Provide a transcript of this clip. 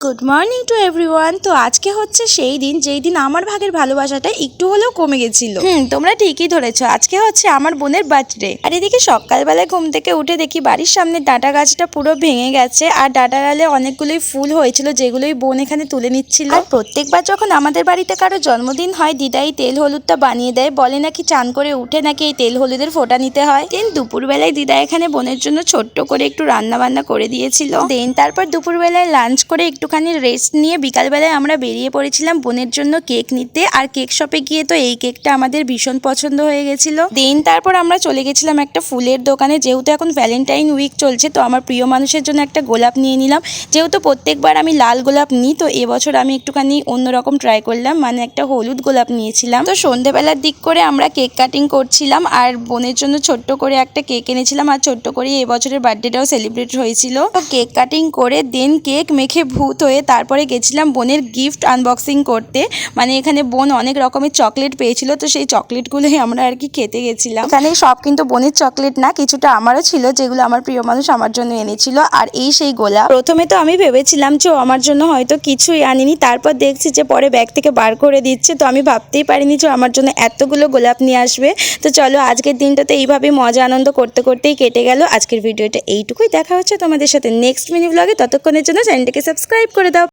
Good morning to everyone. তো আজকে হচ্ছে সেই দিন যেই দিন আমার ভাগের ভালোবাসাটা একটু হলেও কমে গেছিল। তোমরা ঠিকই ধরেছো, আজকে হচ্ছে আমার বোনের বার্থডে। আর এদিকে সকালবেলায় ঘুম থেকে উঠে দেখি বাড়ির সামনে ডাঁটা গাছটা পুরো ভেঙে গেছে, আর ডাঁটা ডালে অনেকগুলোই ফুল হয়েছিল যেগুলোই বোন এখানে তুলে নিচ্ছিল। আর প্রত্যেকবার যখন আমাদের বাড়িতে কারো জন্মদিন হয় দিদাই তেল হলুদটা বানিয়ে দেয়, বলে নাকি চান করে উঠে নাকি এই তেল হলুদের ফোঁটা নিতে হয়। দেন দুপুরবেলায় দিদা এখানে বোনের জন্য ছোট্ট করে একটু রান্না বান্না করে দিয়েছিল। দেন তারপর দুপুরবেলায় লাঞ্চ করে একটুখানি রেস্ট নিয়ে বিকালবেলায় আমরা বেরিয়ে পড়েছিলাম বোনের জন্য কেক নিতে। আর কেক শপে গিয়ে তো এই কেকটা আমাদের ভীষণ পছন্দ হয়ে গেছিল। দেন তারপর আমরা চলে গেছিলাম একটা ফুলের দোকানে, যেহেতু এখন ভ্যালেন্টাইন উইক চলছে তো আমার প্রিয় মানুষের জন্য একটা গোলাপ নিয়ে নিলাম। যেহেতু প্রত্যেকবার আমি লাল গোলাপ নিই তো এবছর আমি একটুখানি অন্যরকম ট্রাই করলাম, মানে একটা হলুদ গোলাপ নিয়েছিলাম। তো সন্ধ্যেবেলার দিক করে আমরা কেক কাটিং করছিলাম আর বোনের জন্য ছোট্ট করে একটা কেক এনেছিলাম, আর ছোট্ট করে এবছরের বার্থডেটাও সেলিব্রেট হয়েছিল। তো কেক কাটিং করে দেন কেক মেখে ভূত হয়ে তারপরে গেছিলাম বোনের গিফট আনবক্সিং করতে। মানে এখানে বোন অনেক রকমের চকলেট পেয়েছিল, তো সেই চকলেটগুলোই আমরা আর কি খেতে গেছিলাম। এখানে সব কিন্তু বোনের চকলেট না, কিছুটা আমারও ছিল যেগুলো আমার প্রিয় মানুষ আমার জন্য এনেছিল। আর এই সেই গোলাপ। প্রথমে তো আমি ভেবেছিলাম যে আমার জন্য হয়তো কিছুই আনিনি, তারপর দেখছি যে পরে ব্যাগ থেকে বার করে দিচ্ছে, তো আমি ভাবতেই পারিনি যে আমার জন্য এতগুলো গোলাপ নিয়ে আসবে। তো চলো আজকের দিনটাতে এইভাবেই মজা আনন্দ করতে করতেই কেটে গেল। আজকের ভিডিওটা এইটুকুই, দেখা হচ্ছে তোমাদের সাথে নেক্সট মিনি ব্লগে। ততক্ষণের জন্য চ্যানেলটাকে সাবস্ক্রাইব করে দাও।